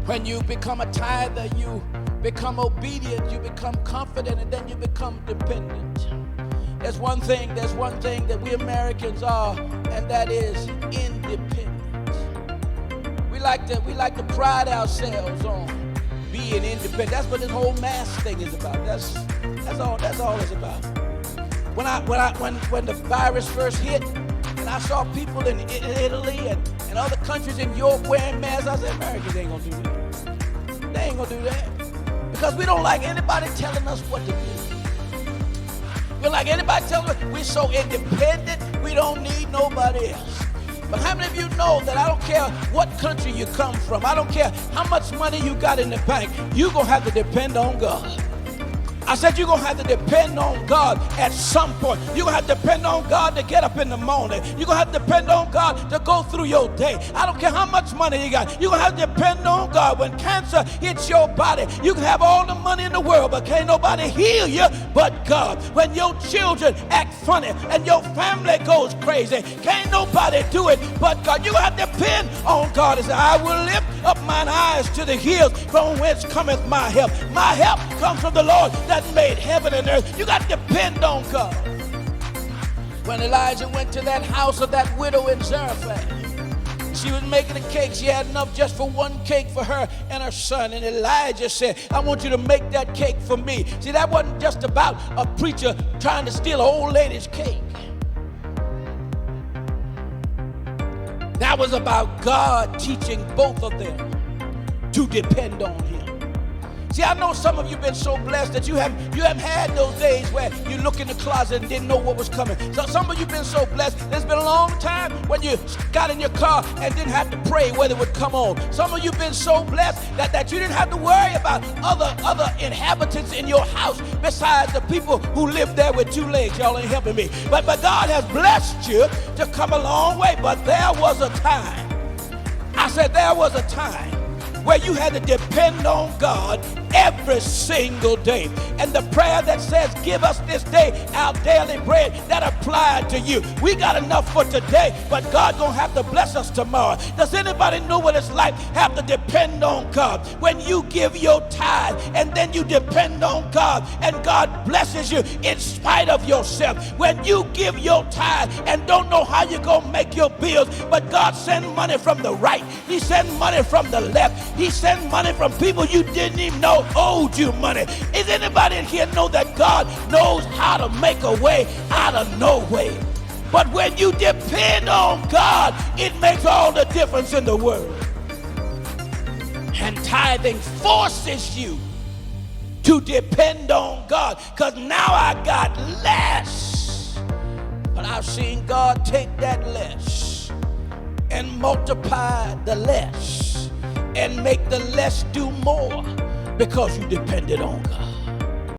When you become a tither, you become obedient, you become confident, and then you become dependent. There's one thing that we Americans are, and that is independent. We like to pride ourselves on being independent. That's what this whole mask thing is about. That's all it's about. When the virus first hit, and I saw people in Italy and other countries in Europe wearing masks, I said, Americans ain't gonna do that. They ain't gonna do that. Because we don't like anybody telling us what to do. We don't like anybody telling us we're so independent, we don't need nobody else. But how many of you know that I don't care what country you come from, I don't care how much money you got in the bank, you're gonna have to depend on God. I said you're going to have to depend on God at some point. You're going to have to depend on God to get up in the morning. You're going to have to depend on God to go through your day. I don't care how much money you got. You're going to have to depend on God. When cancer hits your body, you can have all the money in the world, but can't nobody heal you but God. When your children act funny and your family goes crazy, can't nobody do it but God. You're going to have to depend on God and say, I will lift up mine eyes to the hills, from whence cometh my help. My help comes from the Lord that made heaven and earth. You got to depend on God. When Elijah went to that house of that widow in Zarephath, she was making a cake. She had enough just for one cake for her and her son. And Elijah said, I want you to make that cake for me. See, that wasn't just about a preacher trying to steal an old lady's cake. That was about God teaching both of them to depend on Him. See, I know some of you have been so blessed that you haven't had those days where you look in the closet and didn't know what was coming. So some of you have been so blessed, there's been a long time when you got in your car and didn't have to pray whether it would come on. Some of you have been so blessed that you didn't have to worry about other inhabitants in your house besides the people who live there with two legs. Y'all ain't helping me. But God has blessed you to come a long way. But there was a time, I said there was a time where you had to depend on God every single day. And the prayer that says, give us this day our daily bread, that applied to you. We got enough for today, but God gonna have to bless us tomorrow. Does anybody know what it's like have to depend on God? When you give your tithe and then you depend on God and God blesses you in spite of yourself. When you give your tithe and don't know how you're gonna make your bills, but God send money from the right, He send money from the left, He sent money from people you didn't even know owed you money. Is anybody in here know that God knows how to make a way out of no way? But when you depend on God, it makes all the difference in the world. And tithing forces you to depend on God, because now I got less. But I've seen God take that less and multiply the less and make the less do more, because you depended on God.